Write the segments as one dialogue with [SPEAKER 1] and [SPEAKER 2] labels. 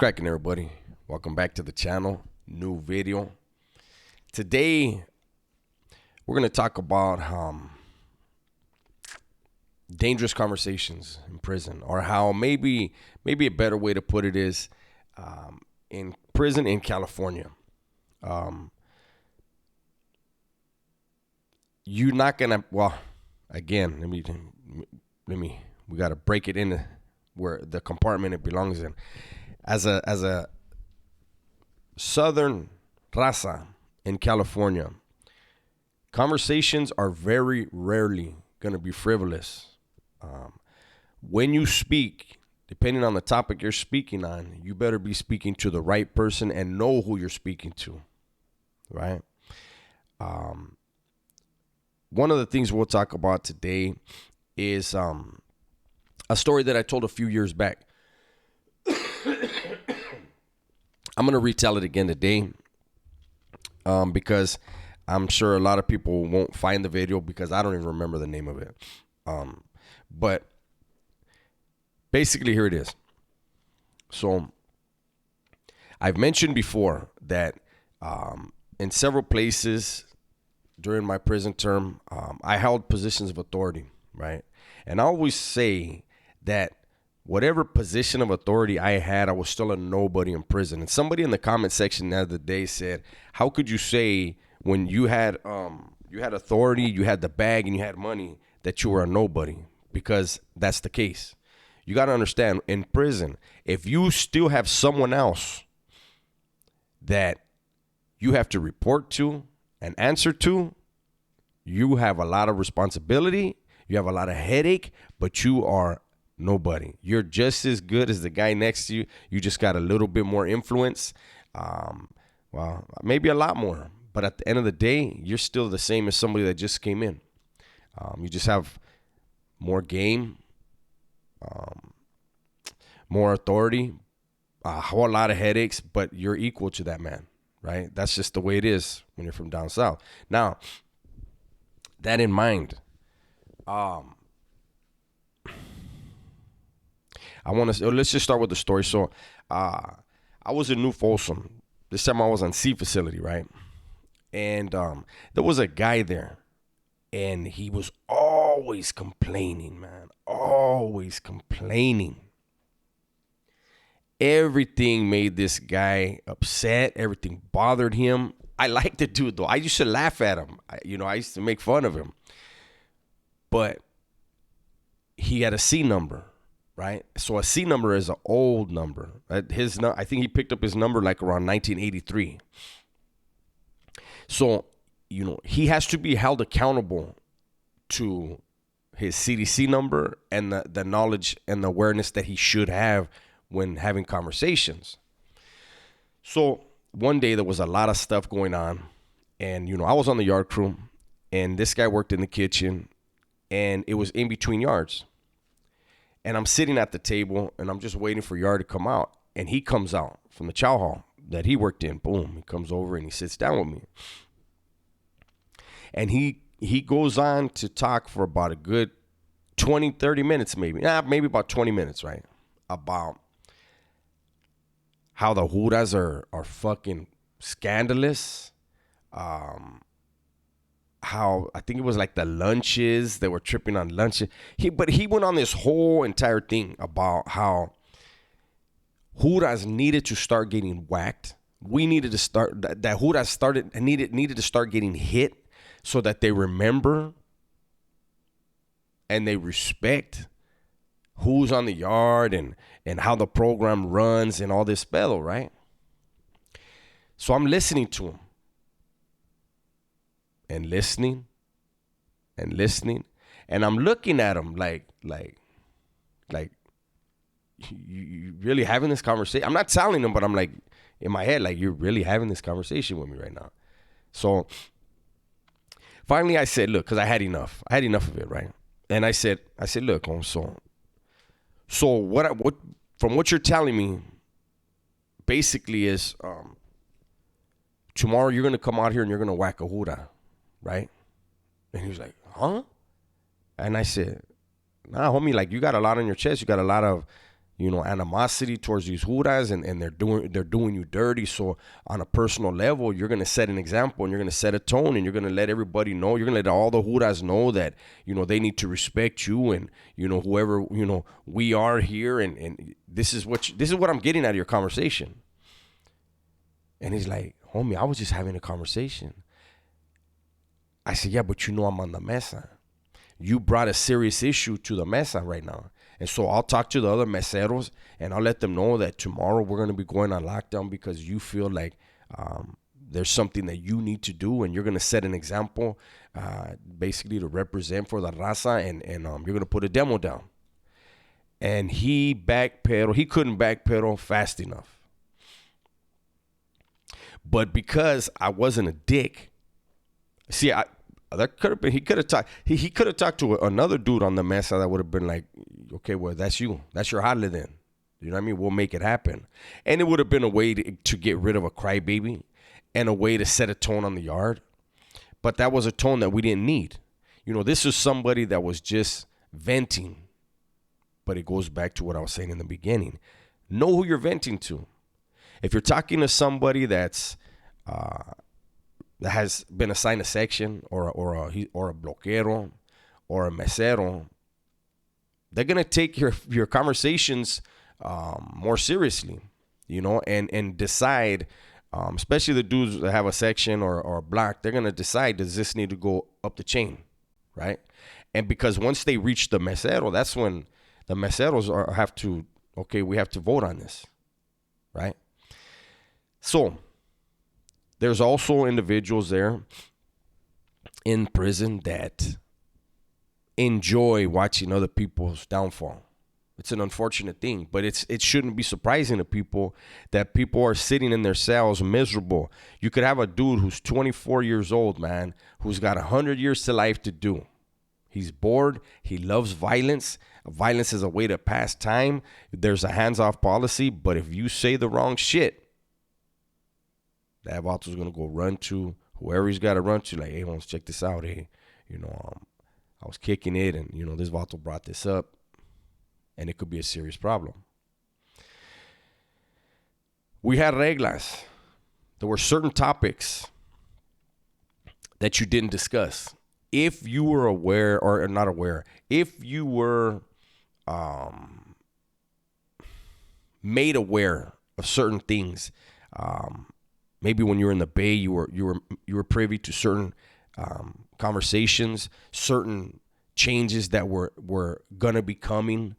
[SPEAKER 1] cracking, everybody? Welcome back to the channel. New video. Today, we're going to talk about dangerous conversations in prison, or how maybe a better way to put it is in prison in California. You're not gonna. Well, again, we got to break it into where the compartment it belongs in. As a Southern raza in California, conversations are very rarely going to be frivolous. When you speak, depending on the topic you're speaking on, you better be speaking to the right person and know who you're speaking to, right? One of the things we'll talk about today is a story that I told a few years back. I'm going to retell it again today because I'm sure a lot of people won't find the video because I don't even remember the name of it. But basically, here it is. So I've mentioned before that in several places during my prison term, I held positions of authority, right? And I always say that whatever position of authority I had, I was still a nobody in prison. And somebody in the comment section the other day said, how could you say when you had authority, you had the bag, and you had money, that you were a nobody? Because that's the case. You got to understand, in prison, if you still have someone else that you have to report to and answer to, you have a lot of responsibility, you have a lot of headache, but you are nobody. You're just as good as the guy next to you. You just got a little bit more influence. Well, maybe a lot more. But at the end of the day, you're still the same as somebody that just came in. You just have more game, more authority, a whole lot of headaches, but you're equal to that man, right? That's just the way it is when you're from down south. Now, that in mind, let's just start with the story. So, I was in New Folsom. This time I was on C facility, right? And there was a guy there, and he was always complaining, man. Always complaining. Everything made this guy upset. Everything bothered him. I liked the dude, though. I used to laugh at him. I used to make fun of him. But he had a C number. Right, so a C number is an old number. I think he picked up his number like around 1983. So, he has to be held accountable to his CDC number and the knowledge and the awareness that he should have when having conversations. So one day there was a lot of stuff going on, and I was on the yard crew, and this guy worked in the kitchen, and it was in between yards. And I'm sitting at the table, and I'm just waiting for Yard to come out. And he comes out from the chow hall that he worked in. Boom. He comes over, and he sits down with me. And he goes on to talk for about a good 20, 30 minutes maybe. Maybe about 20 minutes, right? About how the Juras are fucking scandalous. How I think it was like the lunches, they were tripping on lunches. But he went on this whole entire thing about how Juras needed to start getting whacked. We needed to start that Juras needed to start getting hit so that they remember and they respect who's on the yard and how the program runs and all this fellow, right? So I'm listening to him. And listening, and I'm looking at him like, you really having this conversation? I'm not telling him, but I'm like, in my head, like, you're really having this conversation with me right now. So finally I said, look, because I had enough of it, right? And I said, look, so what from what you're telling me, basically is tomorrow you're gonna come out here and you're gonna whack a Jura. Right? And he was like, huh? And I said, nah, homie, like, you got a lot on your chest. You got a lot of, animosity towards these juras, and they're doing you dirty. So on a personal level, you're gonna set an example, and you're gonna set a tone, and you're gonna let everybody know. You're gonna let all the juras know that they need to respect you, and whoever we are here, and this is what I'm getting out of your conversation. And he's like, homie, I was just having a conversation. I said, yeah, but I'm on the mesa. You brought a serious issue to the mesa right now. And so I'll talk to the other meseros, and I'll let them know that tomorrow we're going to be going on lockdown because you feel like there's something that you need to do, and you're going to set an example basically to represent for the raza, and you're going to put a demo down. And he backpedaled. He couldn't backpedal fast enough. But because I wasn't a dick, see, that could have been. He could have talked. He could have talked to another dude on the mesa that would have been like, okay, well, that's you. That's your jale then. You know what I mean? We'll make it happen. And it would have been a way to get rid of a crybaby, and a way to set a tone on the yard. But that was a tone that we didn't need. This is somebody that was just venting. But it goes back to what I was saying in the beginning. Know who you're venting to. If you're talking to somebody that has been assigned a section, or a bloquero, or a mesero, they're gonna take your conversations more seriously, and decide. Especially the dudes that have a section or a block, they're gonna decide, does this need to go up the chain, right? And because once they reach the mesero, that's when the meseros have to, okay, we have to vote on this, right? So there's also individuals there in prison that enjoy watching other people's downfall. It's an unfortunate thing, but it shouldn't be surprising to people that people are sitting in their cells miserable. You could have a dude who's 24 years old, man, who's got 100 years to life to do. He's bored. He loves violence. Violence is a way to pass time. There's a hands-off policy, but if you say the wrong shit, that vato's going to go run to whoever he's got to run to. Like, hey, let's check this out. Hey, I was kicking it, and, this vato brought this up, and it could be a serious problem. We had reglas. There were certain topics that you didn't discuss. If you were aware, or not aware, if you were made aware of certain things, maybe when you were in the Bay, you were privy to certain conversations, certain changes that were gonna be coming.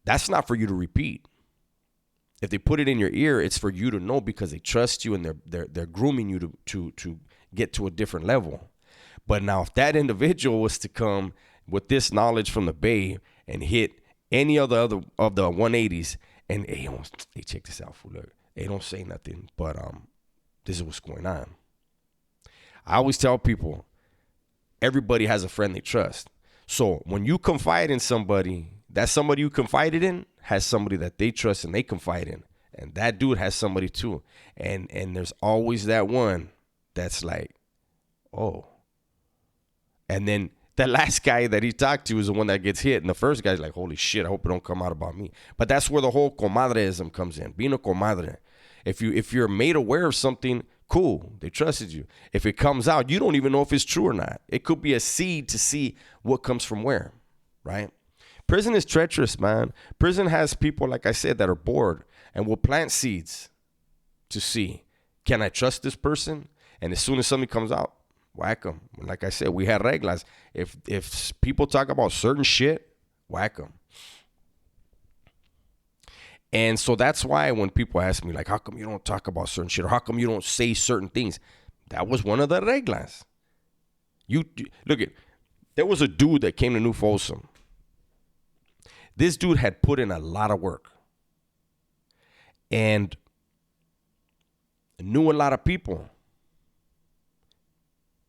[SPEAKER 1] That's not for you to repeat. If they put it in your ear, it's for you to know, because they trust you, and they're grooming you to get to a different level. But now, if that individual was to come with this knowledge from the Bay and hit any of the 180s, and hey, check this out, fool. Hey, don't say nothing, but this is what's going on. I always tell people, everybody has a friend they trust. So when you confide in somebody, that somebody you confided in has somebody that they trust and they confide in. And that dude has somebody too. And there's always that one that's like, oh. And then the last guy that he talked to is the one that gets hit. And the first guy's like, holy shit, I hope it don't come out about me. But that's where the whole comadreism comes in. Being a comadre. If you're made aware of something, cool, they trusted you. If it comes out, you don't even know if it's true or not. It could be a seed to see what comes from where, right? Prison is treacherous, man. Prison has people, like I said, that are bored and will plant seeds to see, can I trust this person? And as soon as something comes out, whack them. Like I said, we had reglas. If people talk about certain shit, whack them. And so that's why when people ask me, like, how come you don't talk about certain shit, or how come you don't say certain things? That was one of the reglas. Look, there was a dude that came to New Folsom. This dude had put in a lot of work and knew a lot of people.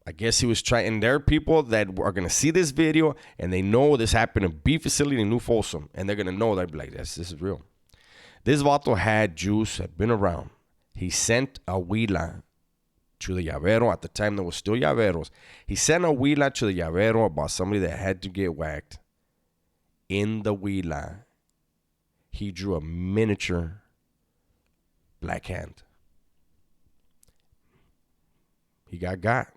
[SPEAKER 1] I guess he was trying, and there are people that are going to see this video and they know this happened in B facility in New Folsom, and they're going to know, they'll be like, this is real. This vato had juice, had been around. He sent a huila to the llavero. At the time, there was still llaveros. He sent a huila to the llavero about somebody that had to get whacked. In the huila, he drew a miniature black hand. He got.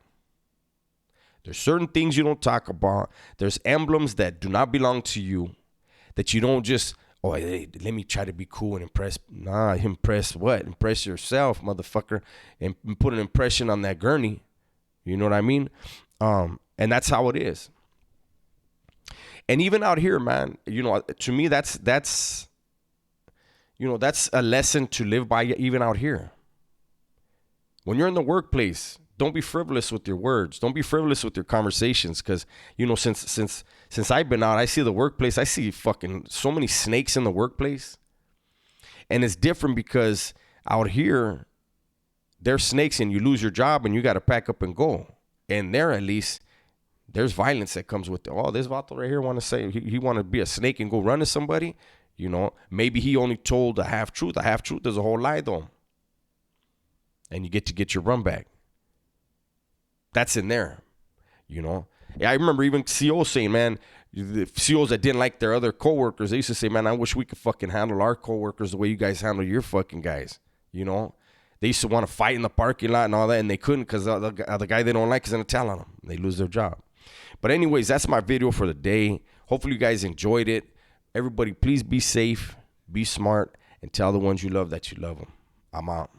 [SPEAKER 1] There's certain things you don't talk about. There's emblems that do not belong to you, that you don't just, oh, hey, let me try to be cool and impress. Nah, impress what? Impress yourself, motherfucker, and put an impression on that gurney. You know what I mean? And that's how it is. And even out here, man, you know, to me, that's a lesson to live by even out here. When you're in the workplace, don't be frivolous with your words. Don't be frivolous with your conversations. Because, you know, since I've been out, I see the workplace. I see fucking so many snakes in the workplace. And it's different because out here, there's snakes and you lose your job and you got to pack up and go. And there, at least, there's violence that comes with it. Oh, this Vato right here want to say he want to be a snake and go run to somebody. You know, maybe he only told a half truth. A half truth is a whole lie, though. And you get your run back. That's in there, you know. Yeah, I remember even COs saying, man, the COs that didn't like their other coworkers, they used to say, man, I wish we could fucking handle our coworkers the way you guys handle your fucking guys, you know. They used to want to fight in the parking lot and all that, and they couldn't because the guy they don't like is going to tell on them. They lose their job. But anyways, that's my video for the day. Hopefully you guys enjoyed it. Everybody, please be safe, be smart, and tell the ones you love that you love them. I'm out.